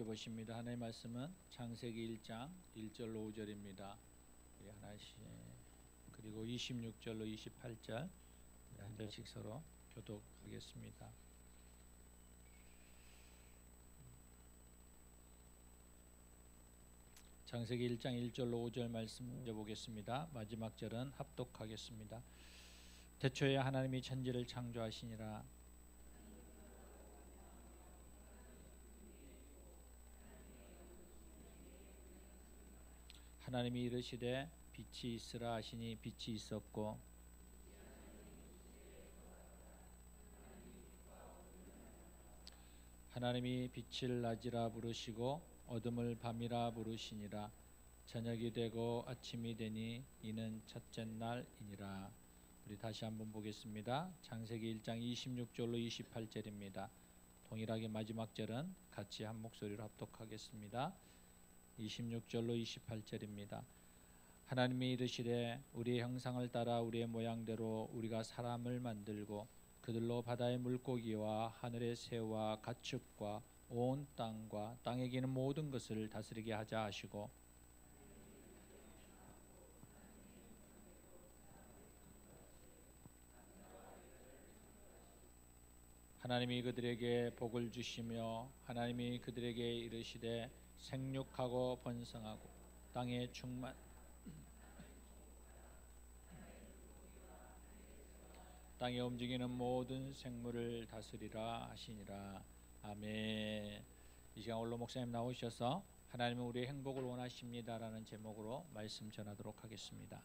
함께 보십니다. 하나님의 말씀은 창세기 1장 1절로 5절입니다. 우리 하나씩 그리고 26절로 28절 한 절씩 서로 교독하겠습니다. 창세기 1장 1절로 5절 말씀 먼저 보겠습니다. 마지막 절은 합독하겠습니다. 태초에 하나님이 천지를 창조하시니라. 하나님이 이르시되 빛이 있으라 하시니 빛이 있었고 하나님이 빛을 낮이라 부르시고 어둠을 밤이라 부르시니라. 저녁이 되고 아침이 되니 이는 첫째 날이니라. 우리 다시 한번 보겠습니다. 창세기 1장 26절로 28절입니다. 동일하게 마지막 절은 같이 한 목소리로 합독하겠습니다. 26절로 28절입니다. 하나님이 이르시되 우리의 형상을 따라 우리의 모양대로 우리가 사람을 만들고 그들로 바다의 물고기와 하늘의 새와 가축과 온 땅과 땅에 기는 모든 것을 다스리게 하자 하시고 하나님이 그들에게 복을 주시며 하나님이 그들에게 이르시되 생육하고 번성하고 땅에 땅에 움직이는 모든 생물을 다스리라 하시니라. 아멘. 이 시간 원로 목사님 나오셔서 하나님은 우리의 행복을 원하십니다라는 제목으로 말씀 전하도록 하겠습니다.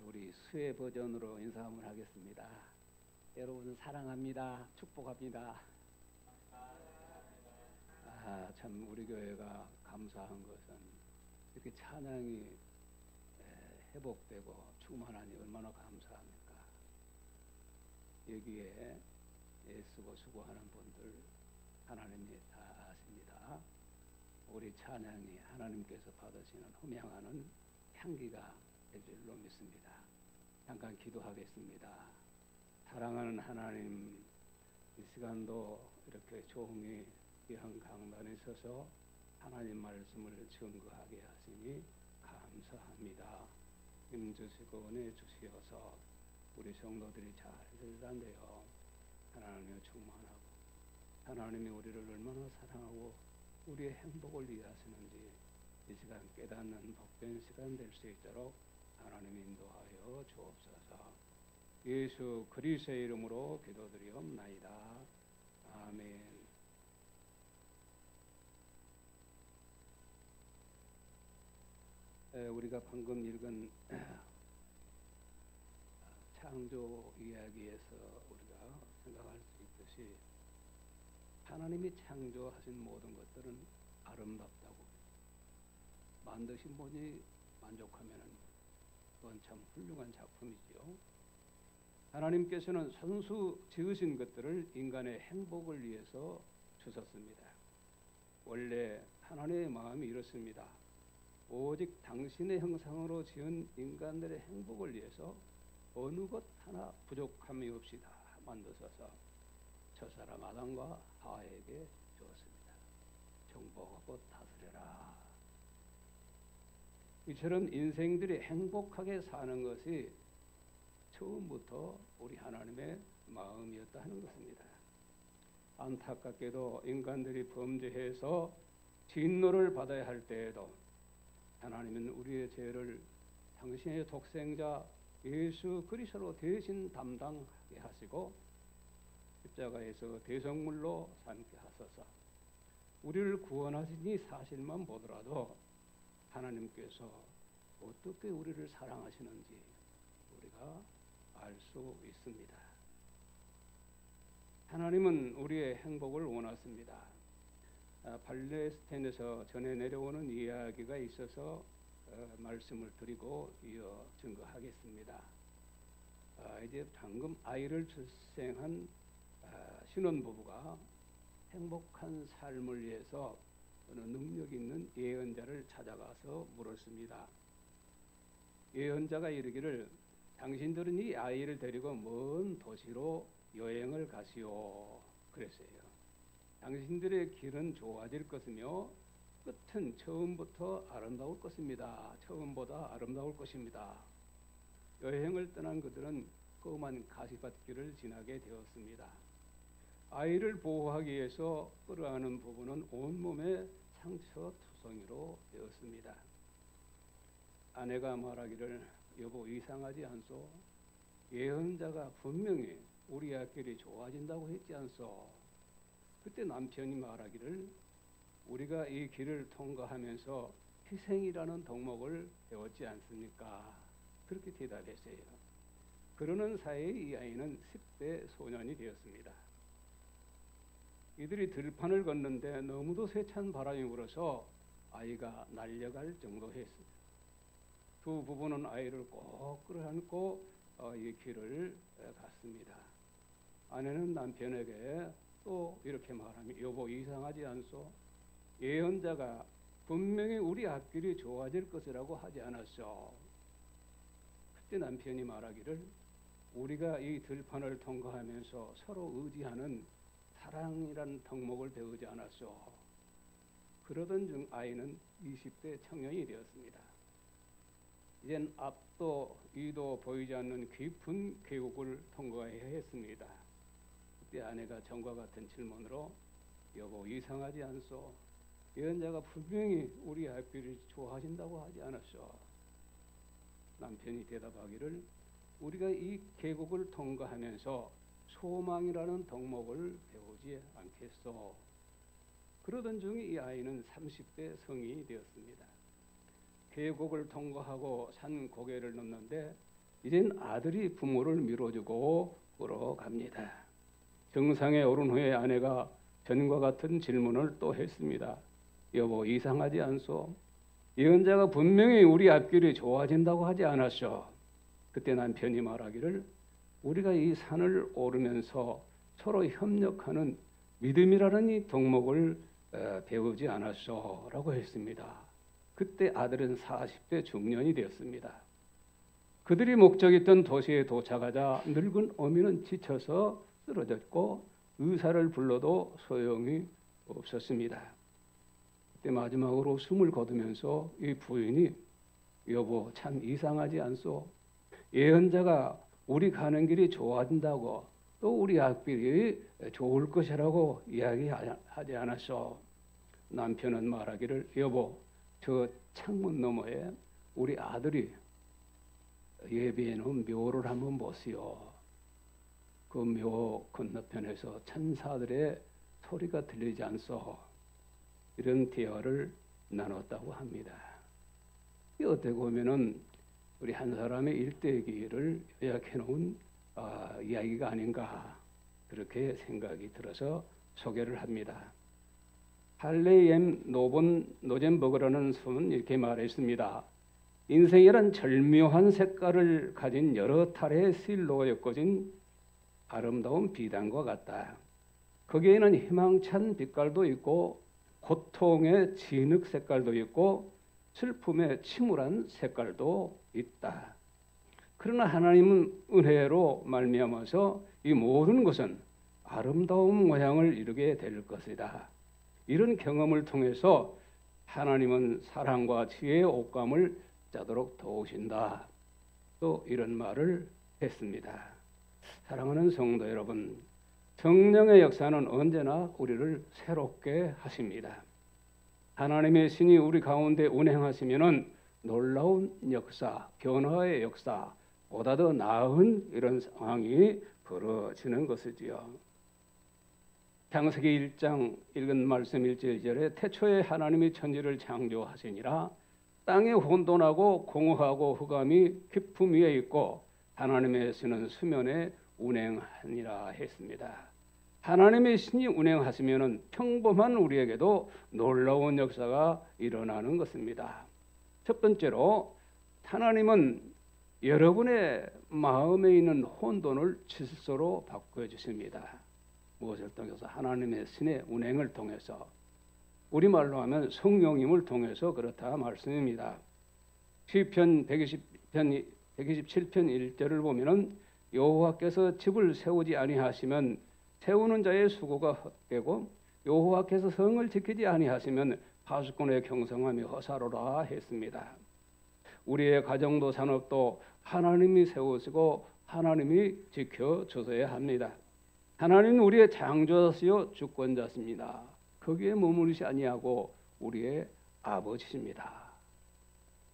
우리 수혜 버전으로 인사 한번 하겠습니다. 여러분 사랑합니다. 축복합니다. 참 우리 교회가 감사한 것은 이렇게 찬양이 회복되고 충만하니 얼마나 감사합니까? 여기에 애쓰고 수고하는 분들 하나님이 다 아십니다. 우리 찬양이 하나님께서 받으시는 흠향하는 향기가 될 줄로 믿습니다. 잠깐 기도하겠습니다. 사랑하는 하나님, 이 시간도 이렇게 조용히 귀한 강단에 서서 하나님 말씀을 증거하게 하시니 감사합니다. 힘 주시고 은혜 주시어서 우리 성도들이 잘 살란되어 하나님을 충만하고 하나님이 우리를 얼마나 사랑하고 우리의 행복을 위하시는지 이 시간 깨닫는 복된 시간 될 수 있도록 하나님 인도하여 주옵소서. 예수 그리스도의 이름으로 기도드리옵나이다. 아멘. 우리가 방금 읽은 창조 이야기에서 우리가 생각할 수 있듯이 하나님이 창조하신 모든 것들은 아름답다고 만드신 분이 만족하면 그건 참 훌륭한 작품이지요. 하나님께서는 선수 지으신 것들을 인간의 행복을 위해서 주셨습니다. 원래 하나님의 마음이 이렇습니다. 오직 당신의 형상으로 지은 인간들의 행복을 위해서 어느 것 하나 부족함이 없이 다 만드셔서 저 사람 아담과 하와에게 주었습니다. 정복하고 다스려라. 이처럼 인생들이 행복하게 사는 것이 처음부터 우리 하나님의 마음이었다 하는 것입니다. 안타깝게도 인간들이 범죄해서 진노를 받아야 할 때에도 하나님은 우리의 죄를 당신의 독생자 예수 그리스도로 대신 담당하게 하시고 십자가에서 대성물로 삼게 하소서. 우리를 구원하신 이 사실만 보더라도 하나님께서 어떻게 우리를 사랑하시는지 우리가 알 수 있습니다. 하나님은 우리의 행복을 원하십니다. 팔레스타인에서 전해 내려오는 이야기가 있어서 말씀을 드리고 이어 증거하겠습니다. 이제 방금 아이를 출생한 신혼부부가 행복한 삶을 위해서 어느 능력 있는 예언자를 찾아가서 물었습니다. 예언자가 이르기를 당신들은 이 아이를 데리고 먼 도시로 여행을 가시오 그랬어요. 당신들의 길은 좋아질 것이며 끝은 처음부터 아름다울 것입니다. 처음보다 아름다울 것입니다. 여행을 떠난 그들은 험한 가시밭길을 지나게 되었습니다. 아이를 보호하기 위해서 끌어안은 부부는 온몸에 상처투성이로 되었습니다. 아내가 말하기를 여보 이상하지 않소? 예언자가 분명히 우리 아들이 좋아진다고 했지 않소? 그때 남편이 말하기를 우리가 이 길을 통과하면서 희생이라는 덕목을 배웠지 않습니까? 그렇게 대답했어요. 그러는 사이에 이 아이는 10대 소년이 되었습니다. 이들이 들판을 걷는데 너무도 세찬 바람이 불어서 아이가 날려갈 정도였습니다. 두 부부는 아이를 꼭 끌어안고 이 길을 갔습니다. 아내는 남편에게 또 이렇게 말하며 여보 이상하지 않소? 예언자가 분명히 우리 앞길이 좋아질 것이라고 하지 않았소? 그때 남편이 말하기를 우리가 이 들판을 통과하면서 서로 의지하는 사랑이란 덕목을 배우지 않았소? 그러던 중 아이는 20대 청년이 되었습니다. 이젠 앞도 이도 보이지 않는 깊은 계곡을 통과해야 했습니다. 그때 아내가 전과 같은 질문으로 여보 이상하지 않소? 예언자가 분명히 우리 앞길을 좋아하신다고 하지 않았소? 남편이 대답하기를 우리가 이 계곡을 통과하면서 소망이라는 덕목을 배우지 않겠소? 그러던 중 이 아이는 30대 성인이 되었습니다. 계곡을 통과하고 산 고개를 넘는데 이젠 아들이 부모를 밀어주고 끌어갑니다. 정상에 오른 후에 아내가 전과 같은 질문을 또 했습니다. 여보 이상하지 않소? 예언자가 분명히 우리 앞길이 좋아진다고 하지 않았소? 그때 남편이 말하기를 우리가 이 산을 오르면서 서로 협력하는 믿음이라는 이 덕목을 배우지 않았소? 라고 했습니다. 그때 아들은 40대 중년이 되었습니다. 그들이 목적했던 도시에 도착하자 늙은 어미는 지쳐서 쓰러졌고 의사를 불러도 소용이 없었습니다. 그때 마지막으로 숨을 거두면서 이 부인이 여보 참 이상하지 않소? 예언자가 우리 가는 길이 좋아진다고 또 우리 앞길이 좋을 것이라고 이야기하지 않았소? 남편은 말하기를 여보 저 창문 너머에 우리 아들이 예비해 놓은 묘를 한번 보시오. 그 묘 건너편에서 천사들의 소리가 들리지 않소? 이런 대화를 나눴다고 합니다. 어떻게 보면은 우리 한 사람의 일대기를 요약해 놓은 이야기가 아닌가 그렇게 생각이 들어서 소개를 합니다. 할레이엠 노젠버그라는 분은 이렇게 말했습니다. 인생이란 절묘한 색깔을 가진 여러 탈의 실로 엮어진 아름다운 비단과 같다. 거기에는 희망찬 빛깔도 있고 고통의 진흙 색깔도 있고 슬픔의 침울한 색깔도 있다. 그러나 하나님은 은혜로 말미암아서 이 모든 것은 아름다운 모양을 이루게 될 것이다. 이런 경험을 통해서 하나님은 사랑과 지혜의 옷감을 짜도록 도우신다. 또 이런 말을 했습니다. 사랑하는 성도 여러분, 성령의 역사는 언제나 우리를 새롭게 하십니다. 하나님의 신이 우리 가운데 운행하시면은 놀라운 역사, 변화의 역사, 보다 더 나은 이런 상황이 벌어지는 것이지요. 창세기 1장 읽은 말씀 1절 2절에 태초에 하나님이 천지를 창조하시니라 땅이 혼돈하고 공허하고 흑암이 깊음 위에 있고 하나님의 신은 수면에 운행하니라 했습니다. 하나님의 신이 운행하시면은 평범한 우리에게도 놀라운 역사가 일어나는 것입니다. 첫 번째로 하나님은 여러분의 마음에 있는 혼돈을 질서로 바꿔주십니다. 무엇을 통해서? 하나님의 신의 운행을 통해서, 우리말로 하면 성령님을 통해서 그렇다 말씀입니다. 시편 127편 1절을 보면은 여호와께서 집을 세우지 아니하시면 세우는 자의 수고가 헛되고 여호와께서 성을 지키지 아니하시면 파수꾼의 경성함이 허사로라 했습니다. 우리의 가정도 산업도 하나님이 세우시고 하나님이 지켜주셔야 합니다. 하나님은 우리의 창조자시요 주권자십니다. 거기에 머무르시 아니하고 우리의 아버지십니다.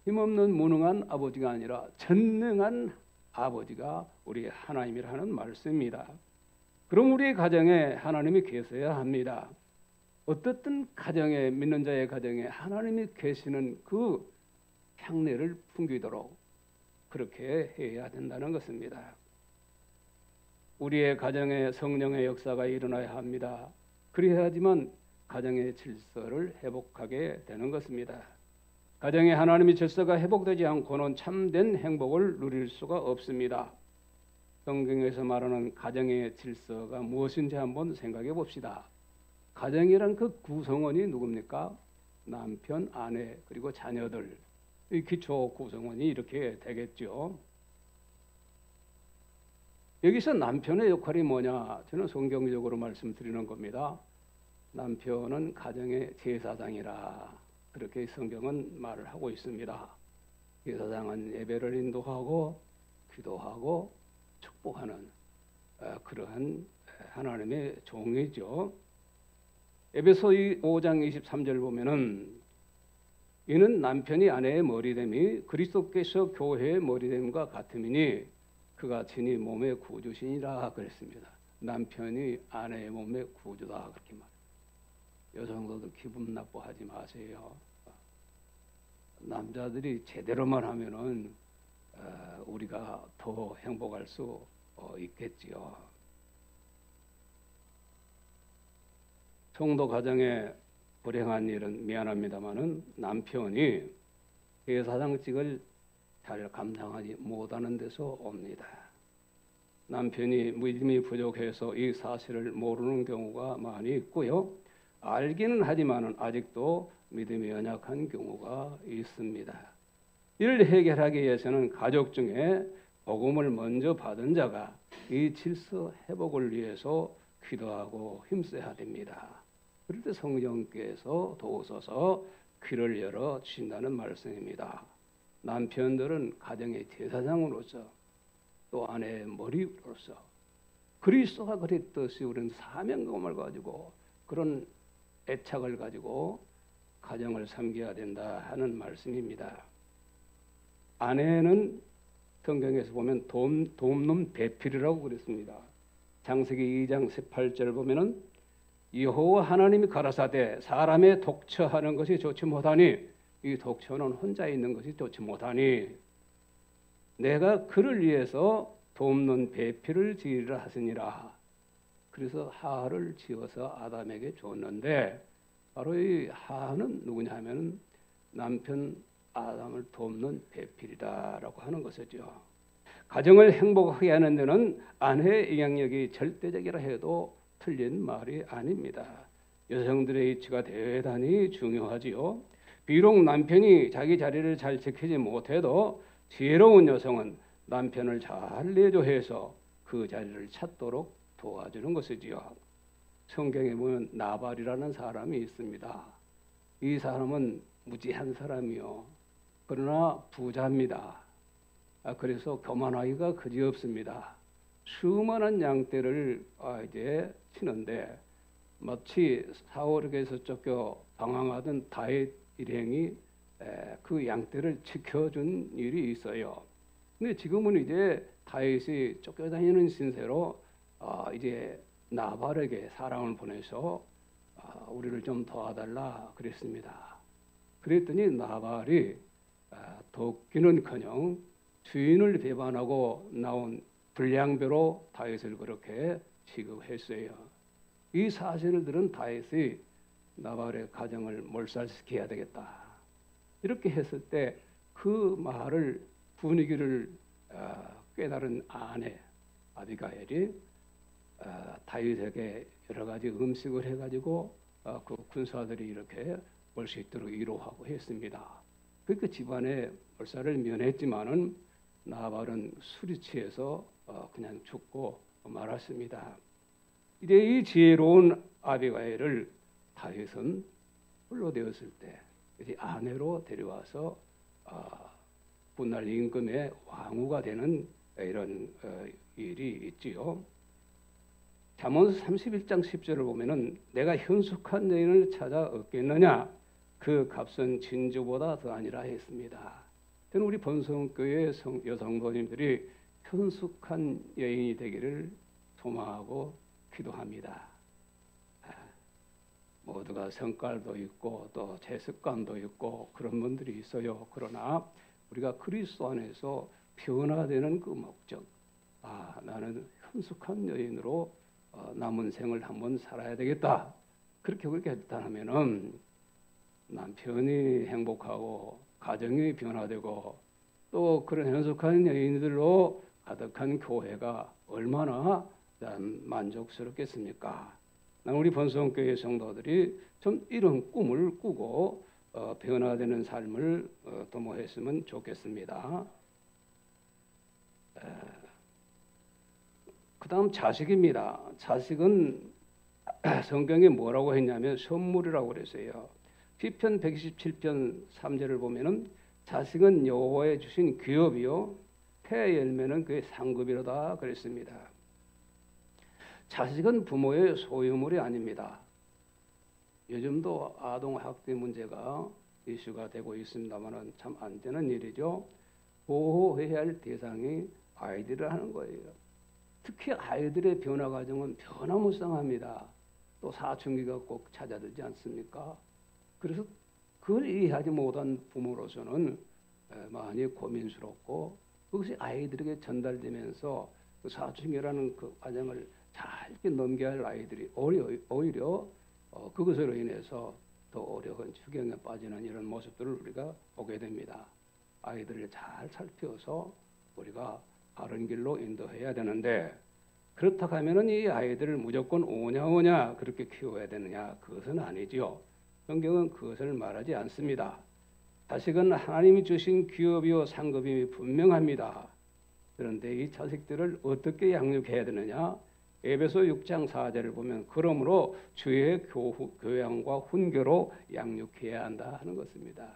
힘없는 무능한 아버지가 아니라 전능한 아버지가 우리 하나님이라는 말씀입니다. 그럼 우리 가정에 하나님이 계셔야 합니다. 어떻든 가정에, 믿는 자의 가정에 하나님이 계시는 그 향내를 풍기도록 그렇게 해야 된다는 것입니다. 우리의 가정에 성령의 역사가 일어나야 합니다. 그래야지만 가정의 질서를 회복하게 되는 것입니다. 가정에 하나님의 질서가 회복되지 않고는 참된 행복을 누릴 수가 없습니다. 성경에서 말하는 가정의 질서가 무엇인지 한번 생각해 봅시다. 가정이란 그 구성원이 누굽니까? 남편, 아내, 그리고 자녀들. 이 기초 구성원이 이렇게 되겠죠. 여기서 남편의 역할이 뭐냐? 저는 성경적으로 말씀드리는 겁니다. 남편은 가정의 제사장이라 그렇게 성경은 말을 하고 있습니다. 제사장은 예배를 인도하고 기도하고 축복하는 그러한 하나님의 종이죠. 에베소 5장 23절 보면은 이는 남편이 아내의 머리됨이 그리스도께서 교회의 머리됨과 같음이니 그가 친히 몸의 구주시니라 그랬습니다. 남편이 아내의 몸의 구주다 그렇게 말해요. 여성들도 기분 나빠하지 마세요. 남자들이 제대로만 하면은 우리가 더 행복할 수 있겠지요. 성도 가정에 불행한 일은 미안합니다만은 남편이 제사장직을 잘 감당하지 못하는 데서 옵니다. 남편이 믿음이 부족해서 이 사실을 모르는 경우가 많이 있고요. 알기는 하지만은 아직도 믿음이 연약한 경우가 있습니다. 이를 해결하기 위해서는 가족 중에 복음을 먼저 받은 자가 이 질서 회복을 위해서 기도하고 힘써야 됩니다. 그럴 때 성령께서 도우셔서 귀를 열어 주신다는 말씀입니다. 남편들은 가정의 제사장으로서 또 아내의 머리로서 그리스도가 그랬듯이 우리는 사명감을 가지고 그런 애착을 가지고 가정을 섬겨야 된다 하는 말씀입니다. 아내는 성경에서 보면 돕는 배필이라고 그랬습니다. 창세기 2장 18절 보면은 여호와 하나님이 가라사대 사람의 독처하는 것이 좋지 못하니 이 독처는 혼자 있는 것이 좋지 못하니 내가 그를 위해서 돕는 배필을 지으리라 하시니라. 그래서 하를 지어서 아담에게 줬는데 바로 이 하는 누구냐 하면 남편 아담을 돕는 배필이다라고 하는 것이죠. 가정을 행복하게 하는 데는 아내의 영향력이 절대적이라 해도 틀린 말이 아닙니다. 여성들의 위치가 대단히 중요하지요. 비록 남편이 자기 자리를 잘 지키지 못해도 지혜로운 여성은 남편을 잘 내조해서 그 자리를 찾도록 도와주는 것이지요. 성경에 보면 나발이라는 사람이 있습니다. 이 사람은 무지한 사람이요. 그러나 부자입니다. 그래서 교만하기가 그지없습니다. 수많은 양떼를 이제 치는데 마치 사울에게서 쫓겨 방황하던 다윗 일행이 그 양떼를 지켜준 일이 있어요. 근데 지금은 이제 다윗이 쫓겨다니는 신세로 이제 나발에게 사람을 보내서 우리를 좀 도와달라 그랬습니다. 그랬더니 나발이 돕기는커녕 주인을 배반하고 나온 불량배로 다윗을 그렇게 취급했어요. 이 사실을 들은 다윗이 나발의 가정을 몰살시켜야 되겠다. 이렇게 했을 때 그 말을 분위기를 깨달은 아내 아비가일이 다윗에게 여러 가지 음식을 해가지고 그 군사들이 이렇게 올 수 있도록 위로하고 했습니다. 그러니까 집안에 몰살을 면했지만은 나발은 술이 취해서 그냥 죽고 말았습니다. 이제 이 지혜로운 아비가일을 다윗은 불러되었을 때 이제 아내로 데려와서 분할 임금의 왕후가 되는 이런 일이 있지요. 잠언 31장 10절을 보면은 내가 현숙한 여인을 찾아 얻겠느냐 그 값은 진주보다 더하니라 했습니다. 저는 우리 번성교회 여성도님들이 현숙한 여인이 되기를 소망하고 기도합니다. 모두가 성깔도 있고 또 재습관도 있고 그런 분들이 있어요. 그러나 우리가 그리스도 안에서 변화되는 그 목적, 나는 현숙한 여인으로 남은 생을 한번 살아야 되겠다. 그렇게 결단하면은 남편이 행복하고 가정이 변화되고 또 그런 현숙한 여인들로 가득한 교회가 얼마나 만족스럽겠습니까? 우리 번성교회 성도들이 좀 이런 꿈을 꾸고 변화되는 삶을 도모했으면 좋겠습니다. 그 다음 자식입니다. 자식은 성경에 뭐라고 했냐면 선물이라고 그랬어요. 시편 127편 3절을 보면은 자식은 여호와의 주신 기업이요 폐의 열매는 그의 상급이로다 그랬습니다. 자식은 부모의 소유물이 아닙니다. 요즘도 아동 학대 문제가 이슈가 되고 있습니다만은 참 안 되는 일이죠. 보호해야 할 대상이 아이들을 하는 거예요. 특히 아이들의 변화 과정은 변화무쌍합니다. 또 사춘기가 꼭 찾아들지 않습니까? 그래서 그걸 이해하지 못한 부모로서는 많이 고민스럽고 그것이 아이들에게 전달되면서 그 사춘기라는 그 과정을 잘 넘겨야 할 아이들이 오히려 그것으로 인해서 더 어려운 추경에 빠지는 이런 모습들을 우리가 보게 됩니다. 아이들을 잘 살펴서 우리가 바른 길로 인도해야 되는데 그렇다고 하면은 이 아이들을 무조건 오냐오냐 그렇게 키워야 되느냐 그것은 아니지요. 성경은 그것을 말하지 않습니다. 자식은 하나님이 주신 기업이요 상급이 분명합니다. 그런데 이 자식들을 어떻게 양육해야 되느냐? 에베소 6장 4절을 보면 그러므로 주의 교양과 훈계로 양육해야 한다 하는 것입니다.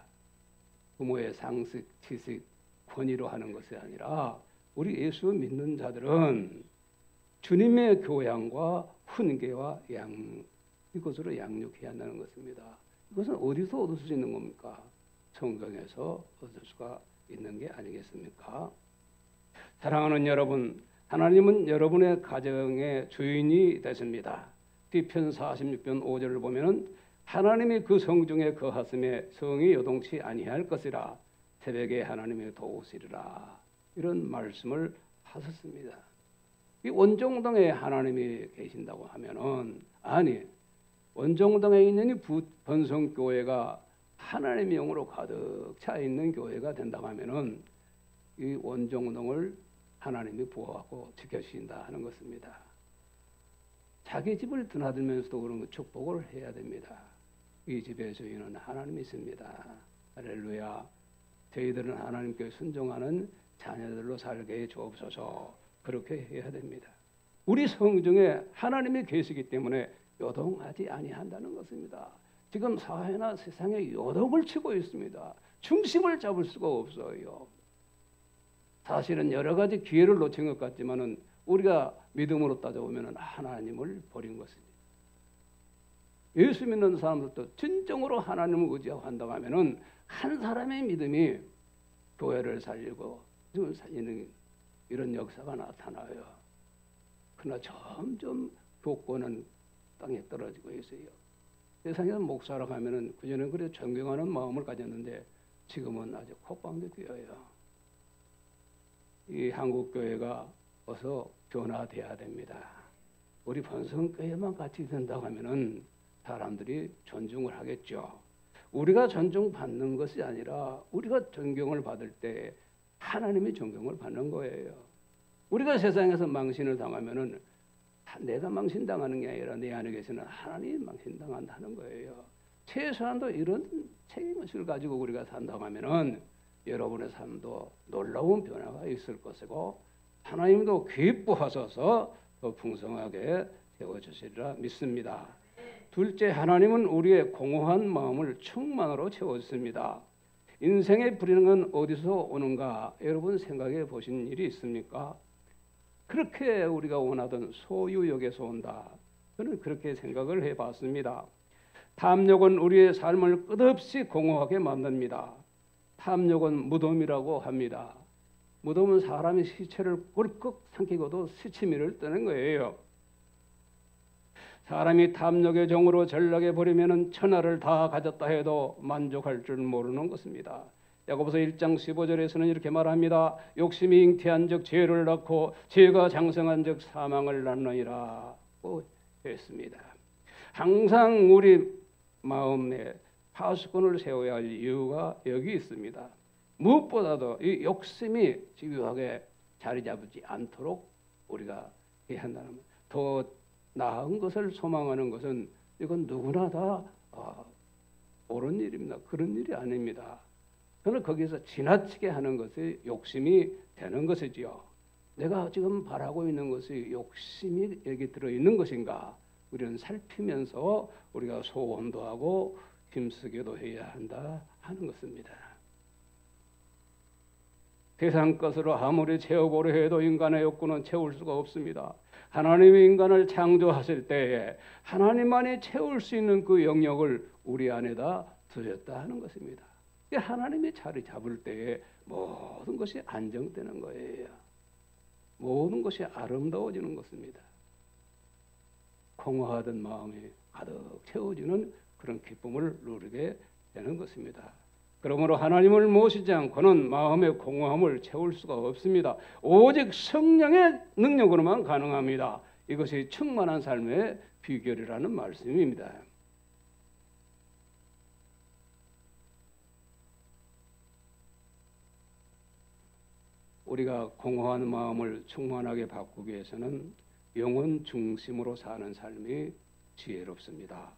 부모의 상식, 지식, 권위로 하는 것이 아니라 우리 예수 믿는 자들은 주님의 교양과 훈계와 이것으로 양육해야 한다는 것입니다. 이것은 어디서 얻을 수 있는 겁니까? 성경에서 얻을 수가 있는 게 아니겠습니까? 사랑하는 여러분, 하나님은 여러분의 가정의 주인이 되십니다. 시편 46편 5절을 보면은 하나님이 그 성중에 거하심에 성이 요동치 아니할 것이라 새벽에 하나님이 도우시리라 이런 말씀을 하셨습니다. 이 원정동에 하나님이 계신다고 하면은 아니 원정동에 있는 이 번성교회가 하나님의 영으로 가득 차 있는 교회가 된다고 하면은 이 원정동을 하나님이 보호하고 지켜주신다 하는 것입니다. 자기 집을 드나들면서도 그런 축복을 해야 됩니다. 이 집의 주인은 하나님이십니다. 할렐루야. 저희들은 하나님께 순종하는 자녀들로 살게 해 주옵소서. 그렇게 해야 됩니다. 우리 성중에 하나님이 계시기 때문에 요동하지 아니한다는 것입니다. 지금 사회나 세상에 요동을 치고 있습니다. 중심을 잡을 수가 없어요. 사실은 여러 가지 기회를 놓친 것 같지만은 우리가 믿음으로 따져보면 하나님을 버린 것입니다. 예수 믿는 사람들도 진정으로 하나님을 의지하고 한다고 하면은 한 사람의 믿음이 교회를 살리고 살리는 이런 역사가 나타나요. 그러나 점점 교권은 땅에 떨어지고 있어요. 세상에서 목사라고 하면은 그전에는 그래 존경하는 마음을 가졌는데 지금은 아주 콧방귀 뀌어요. 이 한국교회가 어서 변화돼야 됩니다. 우리 번성교회만 같이 된다고 하면은 사람들이 존중을 하겠죠. 우리가 존중받는 것이 아니라 우리가 존경을 받을 때 하나님이 존경을 받는 거예요. 우리가 세상에서 망신을 당하면은 내가 망신당하는 게 아니라 내 안에 계시는 하나님이 망신당한다는 거예요. 최소한도 이런 책임의식을 가지고 우리가 산다고 하면은 여러분의 삶도 놀라운 변화가 있을 것이고 하나님도 기뻐하셔서 더 풍성하게 채워주시리라 믿습니다. 둘째, 하나님은 우리의 공허한 마음을 충만으로 채워주십니다. 인생의 불행은 어디서 오는가? 여러분 생각해 보신 일이 있습니까? 그렇게 우리가 원하던 소유욕에서 온다. 저는 그렇게 생각을 해봤습니다. 탐욕은 우리의 삶을 끝없이 공허하게 만듭니다. 탐욕은 무덤이라고 합니다. 무덤은 사람이 시체를 꿀꺽 삼키고도 시치미를 뜨는 거예요. 사람이 탐욕의 종으로 전락해 버리면은 천하를 다 가졌다 해도 만족할 줄 모르는 것입니다. 야고보서 1장 15절에서는 이렇게 말합니다. 욕심이 잉태한즉 죄를 낳고 죄가 장성한즉 사망을 낳느니라고 했습니다. 항상 우리 마음에 파수꾼을 세워야 할 이유가 여기 있습니다. 무엇보다도 이 욕심이 집요하게 자리 잡지 않도록 우리가 해야 한다는 것. 더 나은 것을 소망하는 것은 이건 누구나 다 옳은 일입니다. 그런 일이 아닙니다. 저는 거기서 지나치게 하는 것이 욕심이 되는 것이지요. 내가 지금 바라고 있는 것이 욕심이 여기 들어있는 것인가? 우리는 살피면서 우리가 소원도 하고 힘쓰기도 해야 한다 하는 것입니다. 세상 것으로 아무리 채워보려 해도 인간의 욕구는 채울 수가 없습니다. 하나님이 인간을 창조하실 때에 하나님만이 채울 수 있는 그 영역을 우리 안에다 두셨다 하는 것입니다. 하나님이 자리 잡을 때에 모든 것이 안정되는 거예요. 모든 것이 아름다워지는 것입니다. 공허하던 마음이 가득 채워지는 그런 기쁨을 누리게 되는 것입니다. 그러므로 하나님을 모시지 않고는 마음의 공허함을 채울 수가 없습니다. 오직 성령의 능력으로만 가능합니다. 이것이 충만한 삶의 비결이라는 말씀입니다. 우리가 공허한 마음을 충만하게 바꾸기 위해서는 영혼 중심으로 사는 삶이 지혜롭습니다.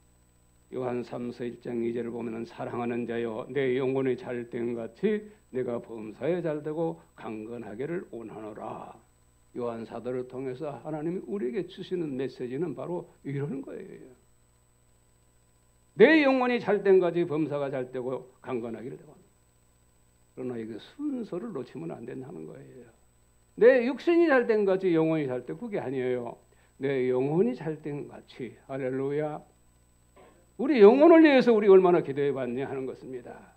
요한 3서 1장 2절을 보면 사랑하는 자여 내 영혼이 잘된 같이 내가 범사에 잘되고 강건하기를 원하노라. 요한 사도를 통해서 하나님이 우리에게 주시는 메시지는 바로 이런 거예요. 내 영혼이 잘된 같이 범사가 잘되고 강건하기를 원하노라. 그러나 이게 순서를 놓치면 안 된다는 거예요. 내 육신이 잘된 같이 영혼이 잘되고 그게 아니에요. 내 영혼이 잘된 같이 할렐루야. 우리 영혼을 위해서 우리 얼마나 기도해 봤냐 하는 것입니다.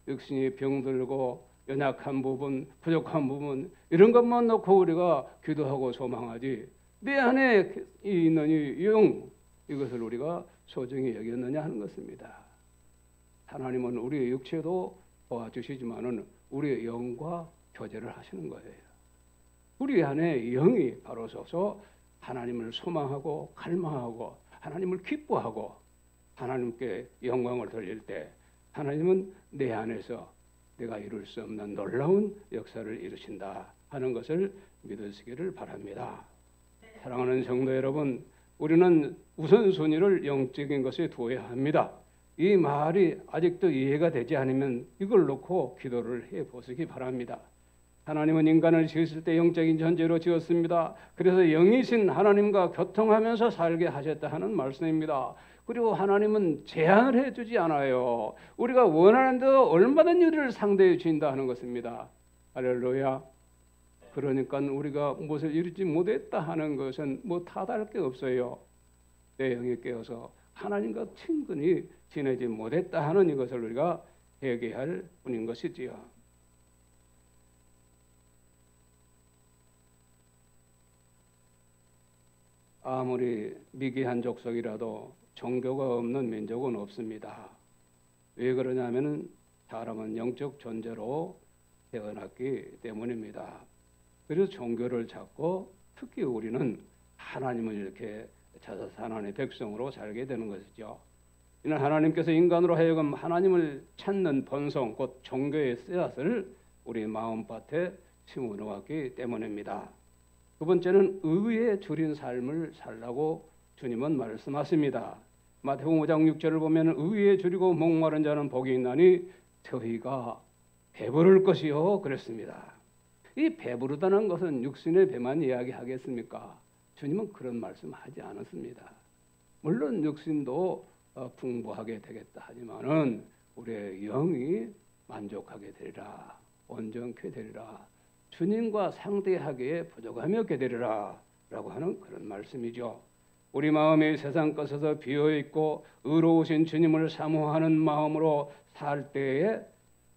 육신이 병들고 연약한 부분, 부족한 부분 이런 것만 놓고 우리가 기도하고 소망하지 내 안에 있는 이 영 이것을 우리가 소중히 여겼느냐 하는 것입니다. 하나님은 우리의 육체도 도와주시지만은 우리의 영과 교제를 하시는 거예요. 우리 안에 영이 바로 서서 하나님을 소망하고 갈망하고 하나님을 기뻐하고 하나님께 영광을 돌릴 때 하나님은 내 안에서 내가 이룰 수 없는 놀라운 역사를 이루신다 하는 것을 믿으시기를 바랍니다. 사랑하는 성도 여러분, 우리는 우선순위를 영적인 것에 두어야 합니다. 이 말이 아직도 이해가 되지 않으면 이걸 놓고 기도를 해보시기 바랍니다. 하나님은 인간을 지으실 때 영적인 존재로 지었습니다. 그래서 영이신 하나님과 교통하면서 살게 하셨다 하는 말씀입니다. 그리고 하나님은 제한을 해주지 않아요. 우리가 원하는 대로 얼마든지 우리를 상대해 주신다 하는 것입니다. 할렐루야. 그러니까 우리가 무엇을 이루지 못했다 하는 것은 뭐 탓할 게 없어요. 내 영이 깨어서 하나님과 친근히 지내지 못했다 하는 이것을 우리가 회개할 뿐인 것이지요. 아무리 미개한 족속이라도 종교가 없는 민족은 없습니다. 왜 그러냐면은 사람은 영적 존재로 태어났기 때문입니다. 그래서 종교를 찾고 특히 우리는 하나님을 이렇게 찾아서 하나님의 백성으로 살게 되는 것이죠. 이는 하나님께서 인간으로 하여금 하나님을 찾는 본성, 곧 종교의 씨앗을 우리 마음밭에 심어 놓았기 때문입니다. 두 번째는 의에 줄인 삶을 살라고 주님은 말씀하십니다. 마태복음 5장 6절을 보면 의에 줄이고 목마른 자는 복이 있나니 저희가 배부를 것이요 그랬습니다. 이 배부르다는 것은 육신의 배만 이야기하겠습니까? 주님은 그런 말씀하지 않았습니다. 물론 육신도 풍부하게 되겠다 하지만은 우리의 영이 만족하게 되리라, 온전케 되리라, 주님과 상대하기에 부족함이 없게 되리라 라고 하는 그런 말씀이죠. 우리 마음이 세상 것에서 비어있고 의로우신 주님을 사모하는 마음으로 살 때에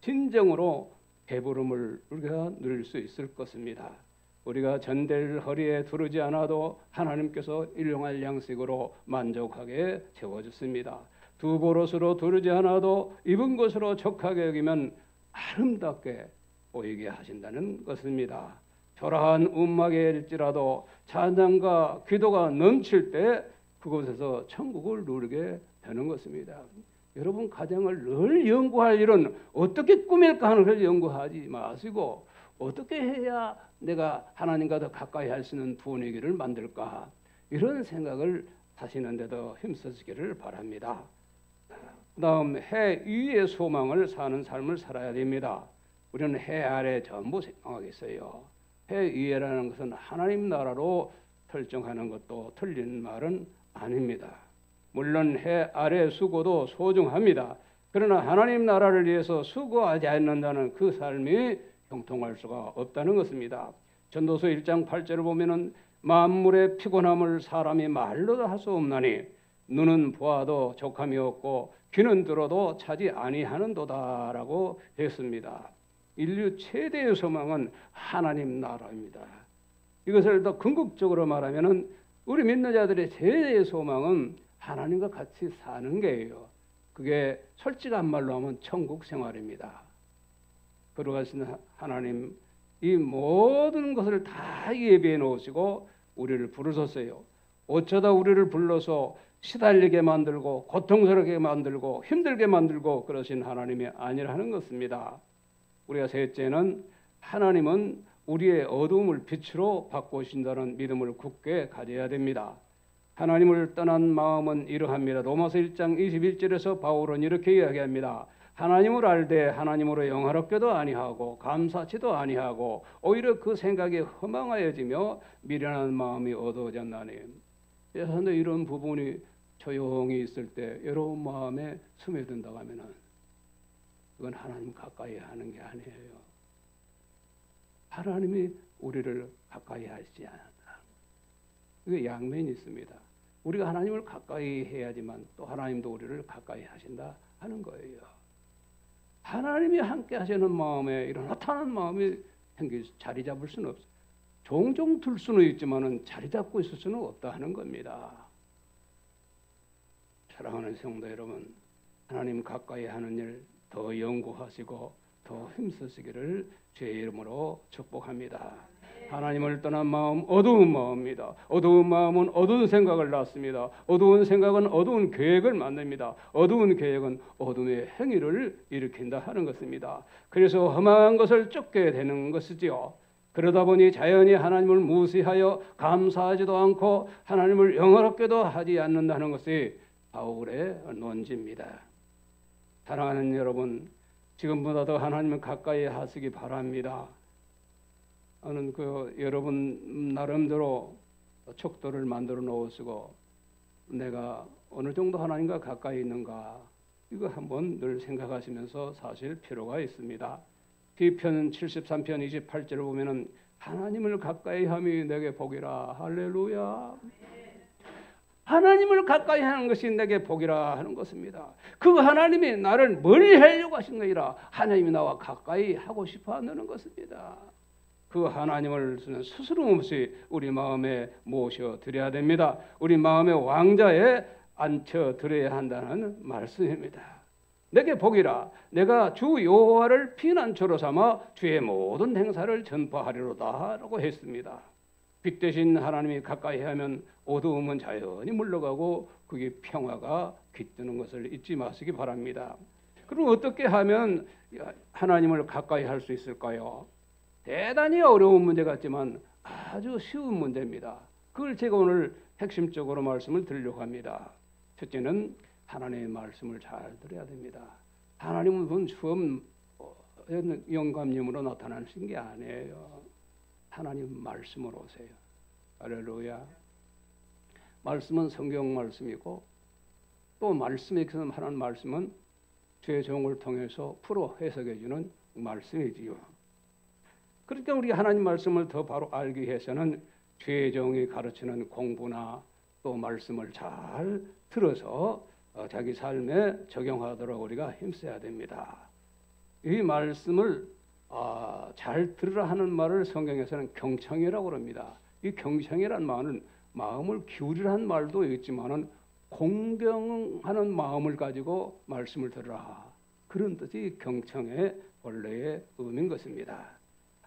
진정으로 배부름을 우리가 누릴 수 있을 것입니다. 우리가 전대를 허리에 두르지 않아도 하나님께서 일용할 양식으로 만족하게 채워주십니다. 두 보롯으로 두르지 않아도 입은 것으로 족하게 여기면 아름답게 보이게 하신다는 것입니다. 초라한 움막일지라도 찬양과 기도가 넘칠 때 그곳에서 천국을 누리게 되는 것입니다. 여러분 가정을 늘 연구할 일은 어떻게 꾸밀까 하는 걸 연구하지 마시고 어떻게 해야 내가 하나님과 더 가까이 할 수 있는 분위기를 만들까, 이런 생각을 하시는 데도 힘쓰시기를 바랍니다. 그 다음 해 위의 소망을 사는 삶을 살아야 됩니다. 우리는 해 아래 전부 생각하겠어요. 해 위에라는 것은 하나님 나라로 설정하는 것도 틀린 말은 아닙니다. 물론 해 아래 수고도 소중합니다. 그러나 하나님 나라를 위해서 수고하지 않는다는 그 삶이 형통할 수가 없다는 것입니다. 전도서 1장 8절을 보면은 만물의 피곤함을 사람이 말로도 할 수 없나니 눈은 보아도 족함이 없고 귀는 들어도 차지 아니하는도다라고 했습니다. 인류 최대의 소망은 하나님 나라입니다. 이것을 더 궁극적으로 말하면은 우리 믿는 자들의 최대의 소망은 하나님과 같이 사는 게예요. 그게 솔직한 말로 하면 천국 생활입니다. 걸어가신 하나님, 이 모든 것을 다 예비해 놓으시고 우리를 부르셨어요. 어쩌다 우리를 불러서 시달리게 만들고 고통스럽게 만들고 힘들게 만들고 그러신 하나님이 아니라는 것입니다. 우리가 셋째는 하나님은 우리의 어두움을 빛으로 바꾸신다는 믿음을 굳게 가져야 됩니다. 하나님을 떠난 마음은 이러합니다. 로마서 1장 21절에서 바울은 이렇게 이야기합니다. 하나님을 알되 하나님으로 영화롭게도 아니하고 감사치도 아니하고 오히려 그 생각이 허망하여지며 미련한 마음이 어두워졌나니. 예컨대 이런 부분이 조용히 있을 때 여러분 마음에 스며든다고 하면은 그건 하나님 가까이 하는 게 아니에요. 하나님이 우리를 가까이 하시지 않는다. 이게 양면이 있습니다. 우리가 하나님을 가까이 해야지만 또 하나님도 우리를 가까이 하신다 하는 거예요. 하나님이 함께 하시는 마음에 이런 나타난 마음이 자리 잡을 수는 없어요. 종종 들 수는 있지만은 자리 잡고 있을 수는 없다 하는 겁니다. 사랑하는 성도 여러분, 하나님 가까이 하는 일 더 연구하시고 더 힘쓰시기를 주의 이름으로 축복합니다. 하나님을 떠난 마음 어두운 마음입니다. 어두운 마음은 어두운 생각을 낳습니다. 어두운 생각은 어두운 계획을 만듭니다. 어두운 계획은 어둠의 행위를 일으킨다 하는 것입니다. 그래서 험한 것을 쫓게 되는 것이지요. 그러다 보니 자연히 하나님을 무시하여 감사하지도 않고 하나님을 영화롭게도 하지 않는다는 것이 바울의 논지입니다. 사랑하는 여러분, 지금보다 더 하나님을 가까이 하시기 바랍니다. 저는 여러분 나름대로 척도를 만들어 놓으시고 내가 어느 정도 하나님과 가까이 있는가, 이거 한번 늘 생각하시면서 사실 필요가 있습니다. 시편 73편 28절을 보면은 하나님을 가까이 함이 내게 복이라. 할렐루야. 하나님을 가까이 하는 것이 내게 복이라 하는 것입니다. 그 하나님이 나를 멀리 하려고 하신 게 아니라 하나님이 나와 가까이 하고 싶어 한다는 것입니다. 그 하나님을 스스럼 없이 우리 마음에 모셔드려야 됩니다. 우리 마음의 왕자에 앉혀드려야 한다는 말씀입니다. 내게 복이라. 내가 주 여호와를 피난처로 삼아 주의 모든 행사를 전파하리로다 라고 했습니다. 빛 대신 하나님이 가까이 하면 어두움은 자연히 물러가고 그게 평화가 깃드는 것을 잊지 마시기 바랍니다. 그럼 어떻게 하면 하나님을 가까이 할 수 있을까요? 대단히 어려운 문제 같지만 아주 쉬운 문제입니다. 그걸 제가 오늘 핵심적으로 말씀을 드리려고 합니다. 첫째는 하나님의 말씀을 잘 들어야 됩니다. 하나님은 그건 처음 영감님으로 나타나신 게 아니에요. 하나님 말씀으로 오세요. 할렐루야. 말씀은 성경 말씀이고 또 말씀에 하는 말씀은 주의 종을 통해서 풀어 해석해 주는 말씀이지요. 그러니까 우리 하나님 말씀을 더 바로 알기 위해서는 주의 종이 가르치는 공부나 또 말씀을 잘 들어서 자기 삶에 적용하도록 우리가 힘써야 됩니다. 이 말씀을 잘 들으라 하는 말을 성경에서는 경청이라고 합니다. 이 경청이란 말은 마음을 기울이라는 말도 있지만은 공경하는 마음을 가지고 말씀을 들으라, 그런 뜻이 경청의 본래의 의미인 것입니다.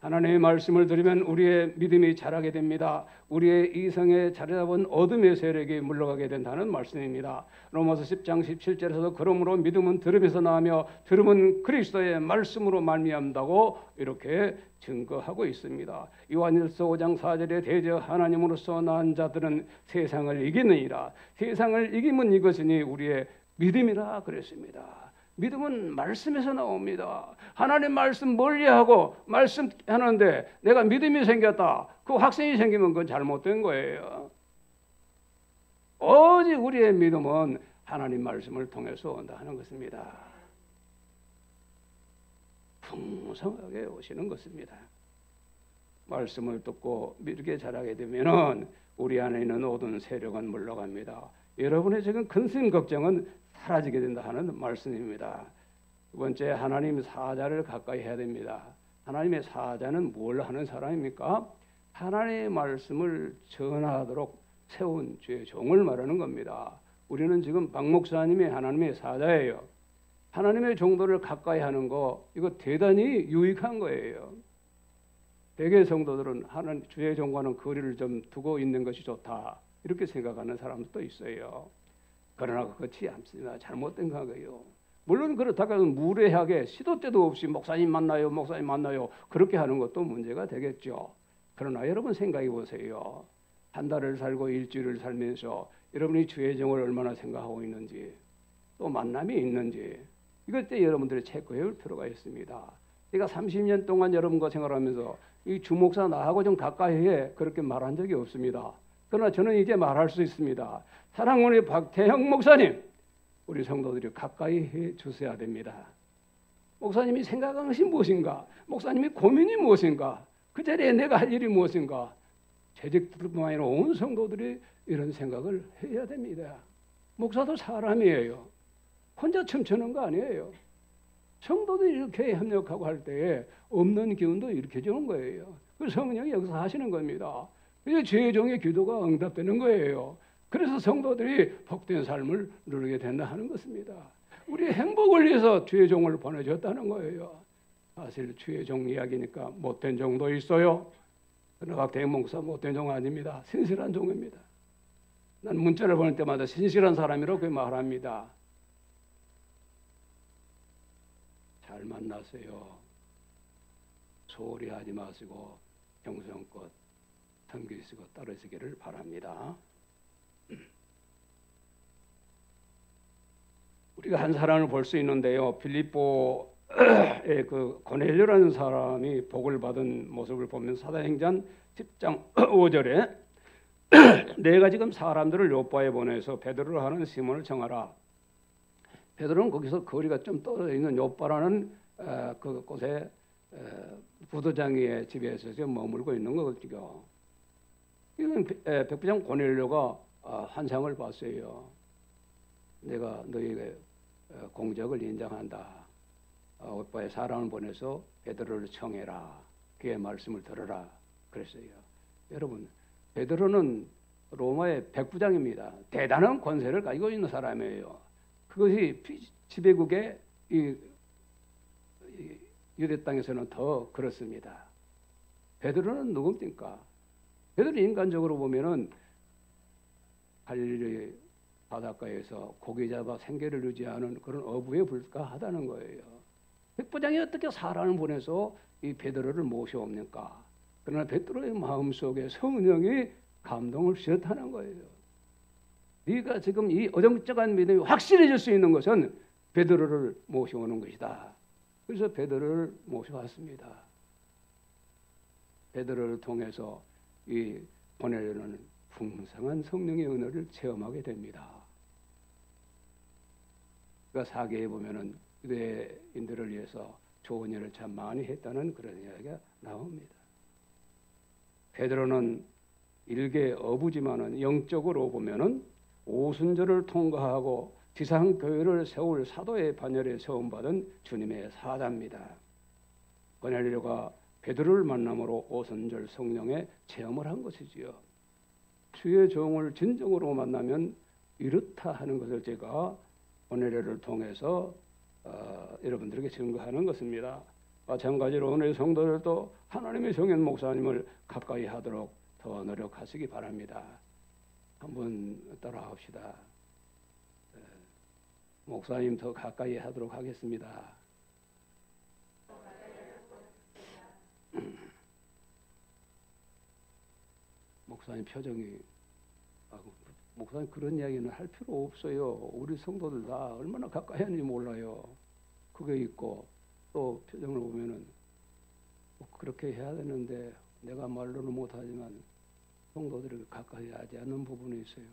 하나님의 말씀을 들으면 우리의 믿음이 자라게 됩니다. 우리의 이성에 자리 잡은 어둠의 세력이 물러가게 된다는 말씀입니다. 로마서 10장 17절에서도 그러므로 믿음은 들음에서 나며 들음은 그리스도의 말씀으로 말미암다고 이렇게 증거하고 있습니다. 요한일서 5장 4절에 대저 하나님으로서 난 자들은 세상을 이기느니라. 세상을 이기면 이것이니 우리의 믿음이라 그랬습니다. 믿음은 말씀에서 나옵니다. 하나님 말씀 멀리하고 말씀하는데 내가 믿음이 생겼다, 그 확신이 생기면 그건 잘못된 거예요. 오직 우리의 믿음은 하나님 말씀을 통해서 온다 하는 것입니다. 풍성하게 오시는 것입니다. 말씀을 듣고 믿게 자라게 되면은 우리 안에 있는 모든 세력은 물러갑니다. 여러분의 지금 근심 걱정은 사라지게 된다 하는 말씀입니다. 두 번째, 하나님 사자를 가까이 해야 됩니다. 하나님의 사자는 뭘 하는 사람입니까? 하나님의 말씀을 전하도록 세운 주의 종을 말하는 겁니다. 우리는 지금 박 목사님이 하나님의 사자예요. 하나님의 종도를 가까이 하는 거, 이거 대단히 유익한 거예요. 대개 성도들은 하나님 주의 종과는 거리를 좀 두고 있는 것이 좋다, 이렇게 생각하는 사람도 있어요. 그러나 그렇지 않습니다. 잘못된 거예요. 물론 그렇다고 무례하게 시도 때도 없이 목사님 만나요, 목사님 만나요, 그렇게 하는 것도 문제가 되겠죠. 그러나 여러분 생각해 보세요. 한 달을 살고 일주일을 살면서 여러분이 주의 종을 얼마나 생각하고 있는지, 또 만남이 있는지, 이것 때 여러분들이 체크해올 필요가 있습니다. 제가 30년 동안 여러분과 생활하면서 이 주목사 나하고 좀 가까이 해, 그렇게 말한 적이 없습니다. 그러나 저는 이제 말할 수 있습니다. 사랑하는 박태형 목사님, 우리 성도들이 가까이 해 주셔야 됩니다. 목사님이 생각하는 것이 무엇인가? 목사님이 고민이 무엇인가? 그 자리에 내가 할 일이 무엇인가? 재직들뿐만 아니라 온 성도들이 이런 생각을 해야 됩니다. 목사도 사람이에요. 혼자 춤추는 거 아니에요. 성도들이 이렇게 협력하고 할 때에 없는 기운도 이렇게 주는 거예요. 그 성령이 여기서 하시는 겁니다. 이제 주의 종의 기도가 응답되는 거예요. 그래서 성도들이 복된 삶을 누리게 된다 하는 것입니다. 우리 행복을 위해서 주의 종을 보내줬다는 거예요. 사실 주의 종 이야기니까 못된 종도 있어요. 그러나 박태형 목사 못된 종 아닙니다. 신실한 종입니다. 난 문자를 보낼 때마다 신실한 사람이라고 말합니다. 잘 만나세요. 소홀히 하지 마시고 정성껏 섬기시고 따르시기를 바랍니다. 우리가 한 사람을 볼 수 있는데요. 빌립보의 그 고넬료라는 사람이 복을 받은 모습을 보면 사도행전 10장 5절에 내가 지금 사람들을 요바에 보내서 베드로를 하는 시몬을 정하라. 베드로는 거기서 거리가 좀 떨어져 있는 요바라는 그 곳에 부도장이의 집에서 지금 머물고 있는 거거든요. 이건 백부장 고넬료가 환상을 봤어요. 내가 너희의 공적을 인정한다. 오빠의 사람을 보내서 베드로를 청해라. 그의 말씀을 들어라. 그랬어요. 여러분, 베드로는 로마의 백부장입니다. 대단한 권세를 가지고 있는 사람이에요. 그것이 지배국의 이 유대 땅에서는 더 그렇습니다. 베드로는 누굽니까? 베드로 인간적으로 보면은 갈릴리 바닷가에서 고기 잡아 생계를 유지하는 그런 어부에 불과하다는 거예요. 백부장이 어떻게 사람을 보내서 이 베드로를 모셔옵니까? 그러나 베드로의 마음속에 성령이 감동을 주셨다는 거예요. 네가 지금 이 어정쩡한 믿음이 확실해질 수 있는 것은 베드로를 모셔오는 것이다. 그래서 베드로를 모셔왔습니다. 베드로를 통해서 이 보내려는 풍성한 성령의 은혜를 체험하게 됩니다. 그러니까 사계에 보면은 유대인들을 위해서 좋은 일을 참 많이 했다는 그런 이야기가 나옵니다. 베드로는 일개 어부지만은 영적으로 보면은 오순절을 통과하고 지상 교회를 세울 사도의 반열에 세움받은 주님의 사자입니다. 고넬료가 베드로를 만남으로 오순절 성령의 체험을 한 것이지요. 주의 종을 진정으로 만나면 이렇다 하는 것을 제가 고넬료를 통해서 여러분들에게 증거하는 것입니다. 마찬가지로 오늘 성도들도 하나님의 성현 목사님을 가까이 하도록 더 노력하시기 바랍니다. 한번 따라합시다. 목사님 더 가까이 하도록 하겠습니다. 목사님 표정이 목사님 그런 이야기는 할 필요 없어요. 우리 성도들 다 얼마나 가까이 하는지 몰라요. 그게 있고 또 표정을 보면은 그렇게 해야 되는데 내가 말로는 못하지만 성도들에게 가까이 하지 않는 부분이 있어요.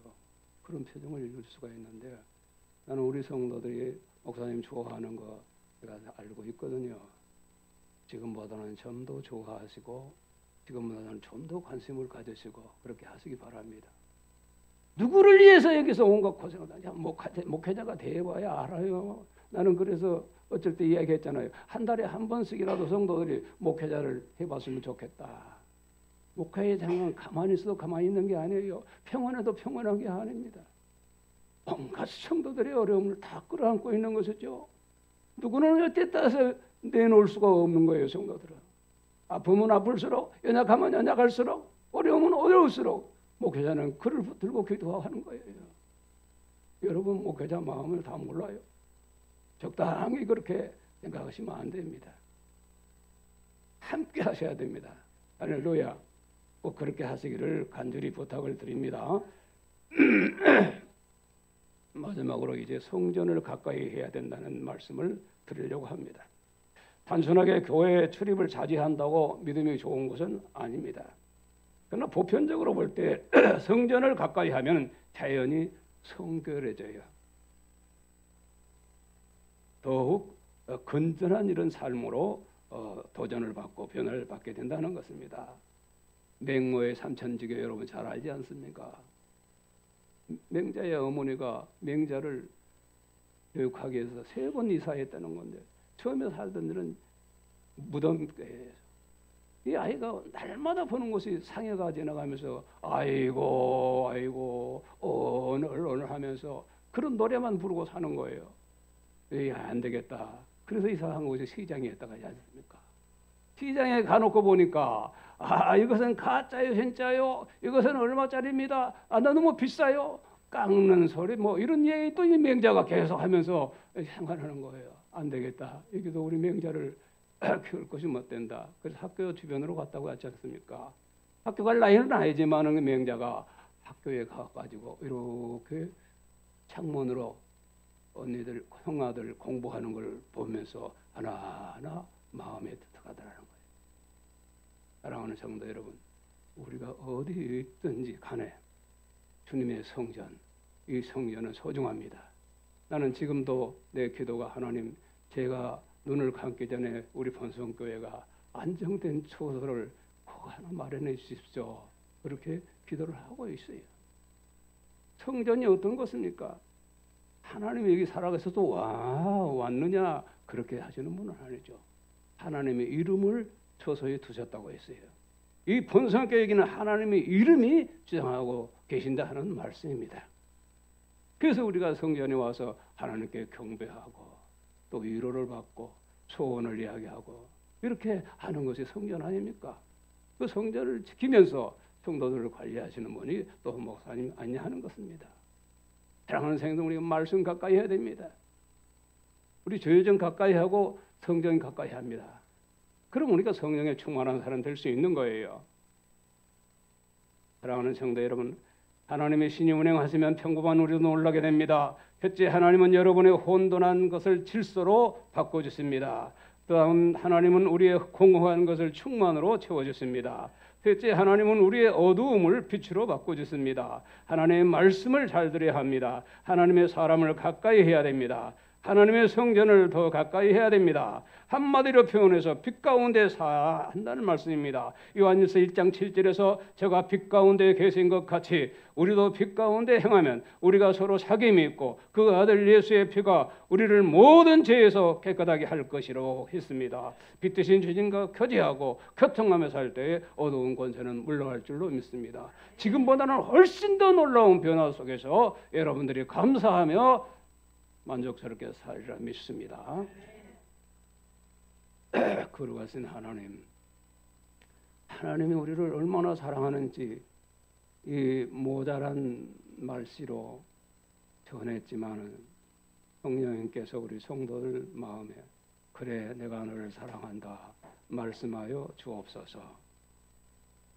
그런 표정을 읽을 수가 있는데 나는 우리 성도들이 목사님 좋아하는 거 제가 알고 있거든요. 지금보다는 좀 더 좋아하시고 지금보다는 좀 더 관심을 가지시고 그렇게 하시기 바랍니다. 누구를 위해서 여기서 온갖 고생을 하냐. 목회자가 돼봐야 알아요. 나는 그래서 어쩔 때 이야기했잖아요. 한 달에 한 번씩이라도 성도들이 목회자를 해봤으면 좋겠다. 목회장은 가만히 있어도 가만히 있는 게 아니에요. 평안해도 평안한 게 아닙니다. 온갖 성도들의 어려움을 다 끌어안고 있는 것이죠. 누구는 어때 따서 내놓을 수가 없는 거예요. 성도들은 아프면 아플수록 연약하면 연약할수록 어려우면 어려울수록 목회자는 그를 붙들고 기도하는 거예요. 여러분 목회자 마음을 다 몰라요. 적당히 그렇게 생각하시면 안 됩니다. 함께 하셔야 됩니다. 할렐루야. 꼭 그렇게 하시기를 간절히 부탁을 드립니다. 마지막으로 이제 성전을 가까이 해야 된다는 말씀을 드리려고 합니다. 단순하게 교회에 출입을 자제한다고 믿음이 좋은 것은 아닙니다. 그러나 보편적으로 볼 때 성전을 가까이 하면 자연히 성결해져요. 더욱 건전한 이런 삶으로 도전을 받고 변화를 받게 된다는 것입니다. 맹모의 삼천지교 여러분 잘 알지 않습니까? 맹자의 어머니가 맹자를 교육하기 위해서 3번 이사했다는 건데 처음에 살던 일은 무덤교회에서 이 아이가 날마다 보는 것이 상해가 지나가면서 아이고 아이고 오늘 하면서 그런 노래만 부르고 사는 거예요. 안 되겠다. 그래서 이사한 곳이 시장이었다가 하지 않습니까? 시장에 가놓고 보니까 이것은 가짜요 진짜요? 이것은 얼마짜리입니다. 나 너무 비싸요. 깎는 소리 뭐 이런 얘기 또 이 맹자가 계속 하면서 생각하는 거예요. 안 되겠다. 여기도 우리 맹자를 키울 것이 못 된다. 그래서 학교 주변으로 갔다고 하지 않습니까? 학교 갈 나이는 아니지만 맹자가 학교에 가가지고 이렇게 창문으로 언니들, 형아들 공부하는 걸 보면서 하나하나 마음에 들어가더라는 거예요. 사랑하는 성도 여러분, 우리가 어디 있든지 간에 주님의 성전, 이 성전은 소중합니다. 나는 지금도 내 기도가 하나님, 제가 눈을 감기 전에 우리 본성교회가 안정된 처소를 꼭 하나 마련해 주십시오. 그렇게 기도를 하고 있어요. 성전이 어떤 것입니까? 하나님이 여기 살아가서도 왔느냐 그렇게 하시는 분은 아니죠. 하나님의 이름을 처소에 두셨다고 했어요. 이 본성교회에는 하나님의 이름이 주장하고 계신다 하는 말씀입니다. 그래서 우리가 성전에 와서 하나님께 경배하고 또 위로를 받고 소원을 이야기하고 이렇게 하는 것이 성전 아닙니까? 그 성전을 지키면서 성도들을 관리하시는 분이 또 목사님 아니냐 하는 것입니다. 사랑하는 성도, 우리가 말씀 가까이 해야 됩니다. 우리 죄정 가까이 하고 성전 가까이 합니다. 그럼 우리가 성령에 충만한 사람 될 수 있는 거예요. 사랑하는 성도 여러분, 하나님의 신이 운행하시면 평범한 우리도 놀라게 됩니다. 첫째, 하나님은 여러분의 혼돈한 것을 질서로 바꿔주십니다. 다음, 하나님은 우리의 공허한 것을 충만으로 채워주십니다. 셋째, 하나님은 우리의 어두움을 빛으로 바꿔주십니다. 하나님의 말씀을 잘 들어야 합니다. 하나님의 사람을 가까이 해야 됩니다. 하나님의 성전을 더 가까이 해야 됩니다. 한마디로 표현해서 빛 가운데 한다는 말씀입니다. 요한일서 1장 7절에서 저가 빛 가운데 계신 것 같이 우리도 빛 가운데 행하면 우리가 서로 사귐이 있고 그 아들 예수의 피가 우리를 모든 죄에서 깨끗하게 할 것이라고 했습니다. 빛 대신 주님과 교제하고 교통하며 살 때에 어두운 권세는 물러갈 줄로 믿습니다. 지금보다는 훨씬 더 놀라운 변화 속에서 여러분들이 감사하며 만족스럽게 살리라 믿습니다. 거룩하신 하나님이 우리를 얼마나 사랑하는지 이 모자란 말씨로 전했지만 성령님께서 우리 성도들 마음에 그래 내가 너를 사랑한다 말씀하여 주옵소서.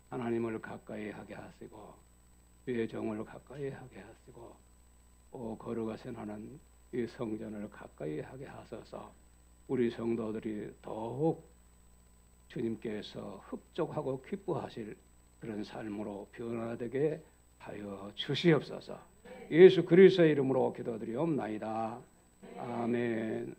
하나님을 가까이 하게 하시고 주의 정을 가까이 하게 하시고 거룩하신 하나님 이 성전을 가까이 하게 하소서. 우리 성도들이 더욱 주님께서 흡족하고 기뻐하실 그런 삶으로 변화되게 하여 주시옵소서. 예수 그리스도의 이름으로 기도드리옵나이다. 아멘.